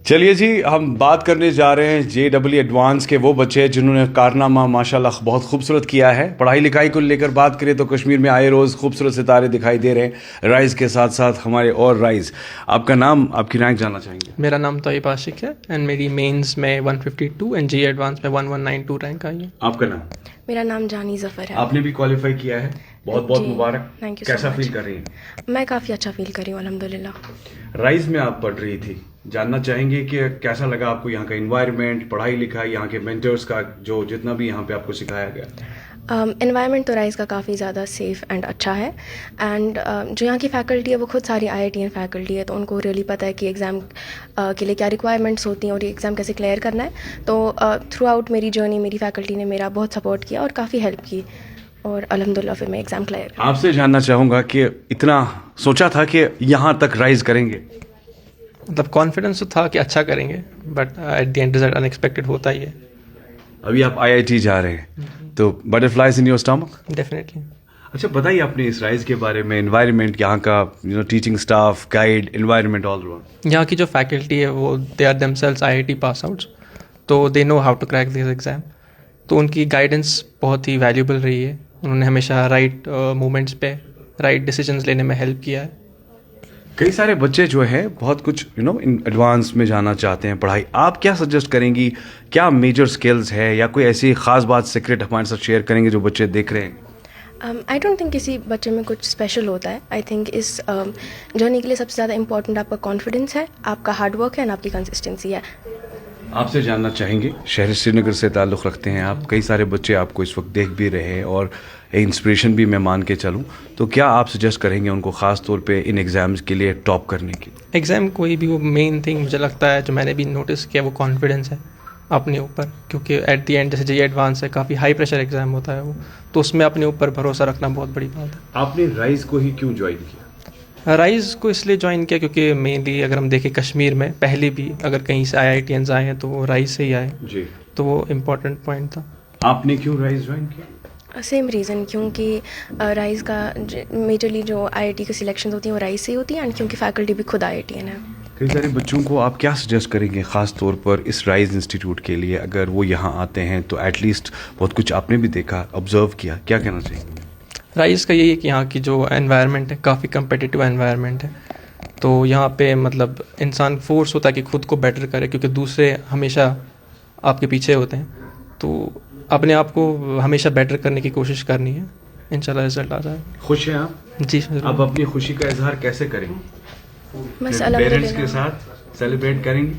चलिए जी, हम बात करने जा रहे हैं JEE एडवांस के वो बच्चे जिन्होंने कारनामा माशाल्लाह बहुत खूबसूरत किया है। पढ़ाई लिखाई को लेकर बात करें तो कश्मीर में आए रोज़ खूबसूरत सितारे दिखाई दे रहे हैं, राइज़ के साथ साथ हमारे और राइज़। आपका नाम, आपकी रैंक जानना चाहेंगे? मेरा नाम तोयब आशिक है एंड मेरी मेंस में 152 एंड JEE एडवांस में 1192 रैंक आई है। आपका नाम? मेरा नाम जानी ज़फ़र है। आपने भी क्वालिफाई किया है, बहुत बहुत जी, मुबारक। Thank you. कैसा फील कर रही हैं? मैं काफ़ी अच्छा फील कर रही हूँ अल्हम्दुलिल्लाह। राइज़ में आप पढ़ रही थी, जानना चाहेंगे कि कैसा लगा आपको यहाँ का इन्वायरमेंट, पढ़ाई लिखाई, यहाँ के मेंटर्स का जो जितना भी यहाँ पे आपको सिखाया गया? एनवायरनमेंट तो राइस का काफ़ी ज़्यादा सेफ़ एंड अच्छा है एंड जो यहाँ की फ़ैकल्टी है वो खुद सारी IITian फैकल्टी है, तो उनको रियली पता है कि एग्ज़ाम के लिए क्या रिक्वायरमेंट्स होती हैं और ये एग्ज़ाम कैसे क्लियर करना है। तो थ्रू आउट मेरी जर्नी मेरी फ़ैकल्टी ने मेरा बहुत सपोर्ट किया और काफ़ी हेल्प की और अल्हम्दुलिल्लाह फिर मैं एग्ज़ाम क्लियर। आपसे जानना चाहूँगा कि इतना सोचा था कि यहाँ तक राइज़ करेंगे? मतलब कॉन्फिडेंस तो था कि अच्छा करेंगे, but at the end result unexpected होता ही है। अभी आप IIT जा रहे हैं, तो butterflies in your stomach? Definitely. अच्छा, बताइए अपने इस राइज़ के बारे में, एनवायरनमेंट यहाँ का, teaching staff, guide, environment all around. यहाँ की जो फैकल्टी है वो they are themselves IIT pass outs, तो they know how to crack this exam. तो उनकी गाइडेंस बहुत ही वैल्यूबल रही है। उन्होंने हमेशा राइट मोमेंट्स पे राइट डिसीजंस लेने में हेल्प किया है। कई सारे बच्चे जो है बहुत कुछ इन एडवांस में जाना चाहते हैं पढ़ाई, आप क्या सजेस्ट करेंगी? क्या मेजर स्किल्स है या कोई ऐसी ख़ास बात सीक्रेट हमारे साथ शेयर करेंगे जो बच्चे देख रहे हैं? आई डोंट थिंक किसी बच्चे में कुछ स्पेशल होता है। आई थिंक इस जर्नी के लिए सबसे ज़्यादा इंपॉर्टेंट आपका कॉन्फिडेंस है, आपका हार्डवर्क है और आपकी कंसिस्टेंसी है। आपसे जानना चाहेंगे, शहर श्रीनगर से ताल्लुक़ रखते हैं आप, कई सारे बच्चे आपको इस वक्त देख भी रहे हैं और इंस्पिरेशन भी मैं मान के चलूं, तो क्या आप सजेस्ट करेंगे उनको ख़ास तौर पे इन एग्ज़ाम्स के लिए टॉप करने की? एग्ज़ाम कोई भी वो मेन थिंग मुझे लगता है जो मैंने भी नोटिस किया वो कॉन्फिडेंस है अपने ऊपर, क्योंकि एट द एंड जैसे JEE एडवांस है काफ़ी हाई प्रेशर एग्ज़ाम होता है वो, तो उसमें अपने ऊपर भरोसा रखना बहुत बड़ी बात है। आपने राइज़ को ही क्यों ज्वाइन किया? राइज़ को इसलिए ज्वाइन किया क्योंकि मेनली अगर हम देखें कश्मीर में पहले भी अगर कहीं से IITians आए हैं तो वो राइज़ से ही आए, जी, तो वो इम्पोर्टेंट पॉइंट था। आपने क्यों राइज़ ज्वाइन किया? सेम रीज़न, क्योंकि राइस का मेजरली जो IIT की सिलेक्शन होती हैं वो राइस से ही होती हैं एंड क्योंकि फैकल्टी भी खुद IITian है। कई सारे बच्चों को आप क्या सजेस्ट करेंगे ख़ास तौर पर इस राइज़ इंस्टीट्यूट के लिए? अगर वो यहाँ आते हैं तो एटलीस्ट बहुत कुछ आपने भी देखा, ऑब्जर्व किया, क्या कहना चाहिए? राइज़ का यही है कि यहाँ की जो एनवायरनमेंट है काफ़ी कम्पिटिटिव एनवायरनमेंट है, तो यहाँ पे मतलब इंसान फोर्स होता है कि खुद को बेटर करे क्योंकि दूसरे हमेशा आपके पीछे होते हैं, तो अपने आप को हमेशा बेटर करने की कोशिश करनी है, इंशाल्लाह रिजल्ट आ जाए। खुश हैं आप? जी अब अपनी खुशी का इजहार कैसे करेंगे? बस पेरेंट्स के अल्हम्दुलिल्लाह। साथ सेलिब्रेट करेंगे?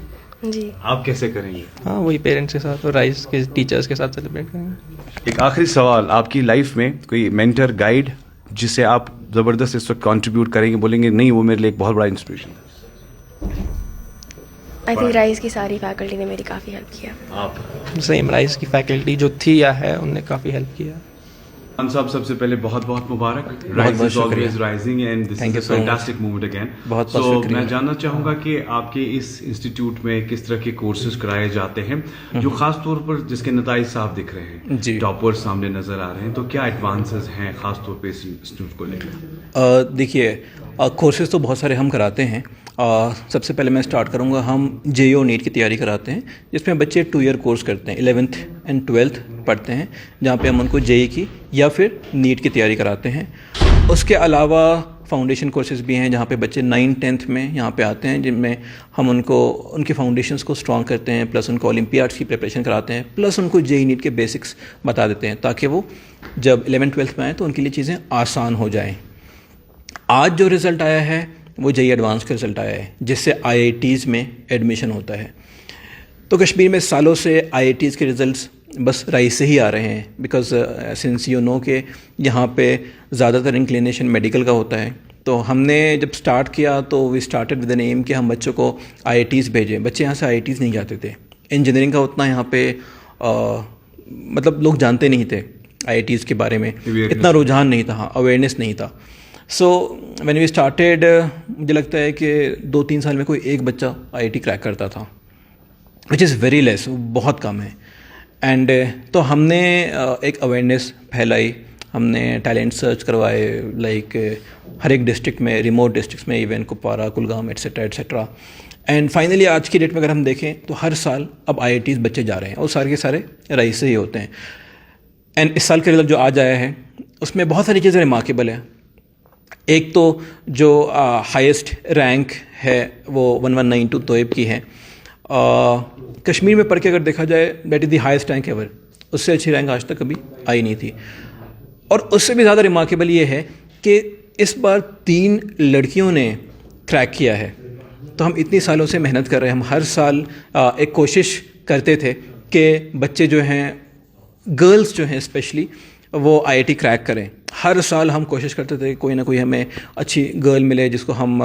जी, आप कैसे करेंगे? हाँ, वही पेरेंट्स के साथ और राइज़ के टीचर्स के साथ सेलिब्रेट करेंगे। एक आखिरी सवाल, आपकी लाइफ में कोई मेंटर, गाइड जिसे आप ज़बरदस्त इस वक्त कंट्रीब्यूट करेंगे, बोलेंगे नहीं वो मेरे लिए एक बहुत बड़ा इंस्पिरेशन है? आई थिंक राइस की सारी फैकल्टी ने मेरी काफ़ी हेल्प किया। आप? सेम राइज़ की फैकल्टी जो थी या है उनने काफ़ी हेल्प किया। खान साहब, सबसे पहले बहुत बहुत मुबारक। बहुत शुक्रिया। Rising and this Thank is you a so much. Fantastic movement again. बहुत सो शुक्रिया। मैं जानना चाहूँगा कि आपके इस इंस्टीट्यूट में किस तरह के कोर्सेज कराए जाते हैं जो खास तौर पर जिसके नताइज साफ दिख रहे हैं, जी। टॉपर्स सामने नजर आ रहे हैं, तो क्या एडवांसेस हैं खास तौर पे इस इंस्टीट्यूट को लेकर? देखिए, कोर्सेज तो बहुत सारे हम कराते हैं। सबसे पहले मैं स्टार्ट करूंगा, हम JEE और नीट की तैयारी कराते हैं जिसमें बच्चे 2 ईयर कोर्स करते हैं, 11th एंड 12th पढ़ते हैं, जहाँ पे हम उनको JEE की या फिर नीट की तैयारी कराते हैं। उसके अलावा फाउंडेशन कोर्सेज भी हैं जहाँ पे बच्चे 9th-10th में यहाँ पे आते हैं, जिनमें हम उनको उनके फाउंडेशंस को स्ट्रॉन्ग करते हैं, प्लस उनको ओलंपियाड्स की प्रिपरेशन कराते हैं, प्लस उनको JEE नीट के बेसिक्स बता देते हैं ताकि वो जब 11th-12th में आए तो उनके लिए चीज़ें आसान हो जाएँ। आज जो रिज़ल्ट आया है वो JEE एडवांस का रिज़ल्ट आया है जिससे IITs में एडमिशन होता है। तो कश्मीर में सालों से IITs के रिज़ल्ट्स बस राइस से ही आ रहे हैं, बिकॉज सिंस यू नो के यहाँ पे ज़्यादातर इंक्लिनेशन मेडिकल का होता है। तो हमने जब स्टार्ट किया तो we started with an aim कि हम बच्चों को IITs भेजें। बच्चे यहाँ से IITs नहीं जाते थे, इंजीनियरिंग का उतना यहाँ पे मतलब लोग जानते नहीं थे IITs के बारे में, इतना रुझान नहीं था, हाँ, अवेयरनेस नहीं था। सो व्हेन वी स्टार्टेड मुझे लगता है कि 2-3 साल में कोई एक बच्चा IIT क्रैक करता था, विच इज़ वेरी लेस, बहुत कम है। एंड तो हमने एक अवेयरनेस फैलाई, हमने टैलेंट सर्च करवाए, लाइक हर एक डिस्ट्रिक्ट में, रिमोट डिस्ट्रिक्ट्स में, even Kupwara, Kulgam etcetera etcetera. And finally आज की डेट में अगर हम देखें तो हर साल अब IITs बच्चे जा रहे हैं और सारे के सारे रईस से ही होते हैं। एंड इस साल का रिजल्ट जो आज आया है उसमें बहुत सारी चीज़ें रिमार्केबल है। एक तो जो हाईएस्ट रैंक है वो 1192 तोयब की है। कश्मीर में पढ़ के अगर देखा जाए that is the highest rank ever, उससे अच्छी रैंक आज तक कभी आई नहीं थी। और उससे भी ज़्यादा रिमार्केबल ये है कि इस बार 3 लड़कियों ने क्रैक किया है। तो हम इतनी सालों से मेहनत कर रहे हैं, हम हर साल एक कोशिश करते थे कि बच्चे जो हैं, गर्ल्स जो हैं स्पेशली, वो IIT क्रैक करें। हर साल हम कोशिश करते थे कोई ना कोई हमें अच्छी गर्ल मिले जिसको हम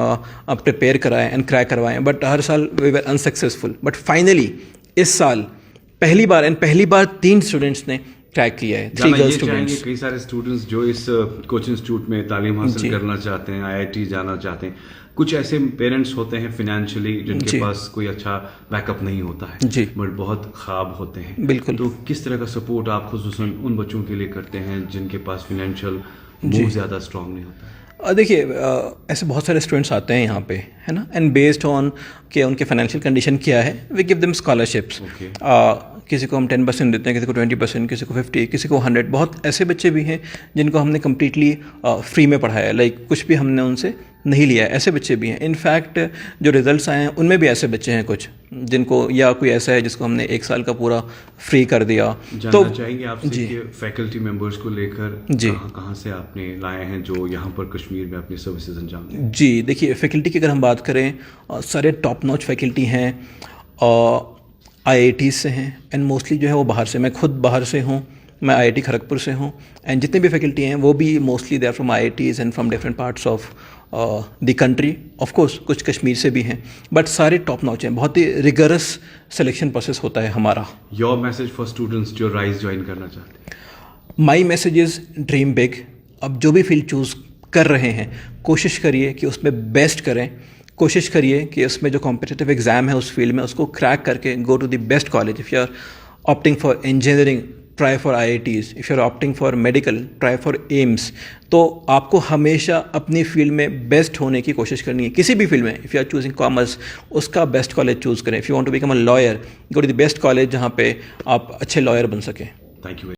प्रिपेयर कराएं एंड क्रैक करवाएं, बट हर साल we were unsuccessful. But finally इस साल पहली बार 3 स्टूडेंट्स ने क्रैक किया है, 3 गर्ल स्टूडेंट्स। कई सारे स्टूडेंट्स जो इस कोचिंग इंस्टीट्यूट में तालीम हासिल करना चाहते हैं, IIT जाना चाहते हैं, कुछ ऐसे पेरेंट्स होते हैं फाइनेंशियली जिनके पास कोई अच्छा बैकअप नहीं होता है जी, बट बहुत ख्वाब होते हैं। बिल्कुल। तो किस तरह का सपोर्ट आप खुसूसन उन बच्चों के लिए करते हैं जिनके पास फाइनेंशियल मूव ज़्यादा स्ट्रांग नहीं होता है? देखिए ऐसे बहुत सारे स्टूडेंट्स आते हैं यहाँ पे, है ना, एंड बेस्ड ऑन कि उनके फाइनेंशियल कंडीशन क्या है वी गिव देम स्कॉलरशिप्स। किसी को हम 10% देते हैं, किसी को 20%, किसी को 50%, किसी को 100%। बहुत ऐसे बच्चे भी हैं जिनको हमने कम्प्लीटली फ्री में पढ़ाया है, लाइक कुछ भी हमने उनसे नहीं लिया है, ऐसे बच्चे भी हैं। इनफैक्ट जो रिजल्ट्स आए हैं उनमें भी ऐसे बच्चे हैं कुछ जिनको, या कोई ऐसा है जिसको हमने 1 साल का पूरा फ्री कर दिया। तो चाहेंगे आपसे कि फैकल्टी मेंबर्स को लेकर जी कहाँ से आपने लाए हैं जो यहाँ पर कश्मीर में अपनी सर्विसेज अंजाम दें? जी देखिए, फैकल्टी की अगर हम बात करें, सारे टॉप नॉच फैकल्टी हैं, IIT से हैं, एंड मोस्टली जो है वो बाहर से। मैं खुद बाहर से हूँ, मैं IIT खड़गपुर से हूँ, एंड जितने भी फैकल्टी हैं वो भी mostly they are from IITs and from different parts of the country. Of course कुछ कश्मीर से भी हैं, बट सारे टॉप नॉच हैं। बहुत ही रिगरस सिलेक्शन प्रोसेस होता है हमारा। योर मैसेज फॉर स्टूडेंट्स जो राइज ज्वाइन करना चाहते हैं? My message is dream big. अब जो भी फील्ड चूज़ कर रहे हैं कोशिश करिए कि उसमें बेस्ट करें, कोशिश करिए कि उसमें जो कॉम्पिटिटिव एग्ज़ाम है उस फील्ड में उसको क्रैक करके go to the best college. If you are opting for engineering, try for IITs। If you are opting for medical, try for AIIMS. तो आपको हमेशा अपनी फील्ड में बेस्ट होने की कोशिश करनी है, किसी भी फील्ड में। If you are choosing commerce, उसका बेस्ट कॉलेज चूज़ करें। If you want to become a lawyer, go to the best college जहाँ पे आप अच्छे लॉयर बन सकें। Thank you.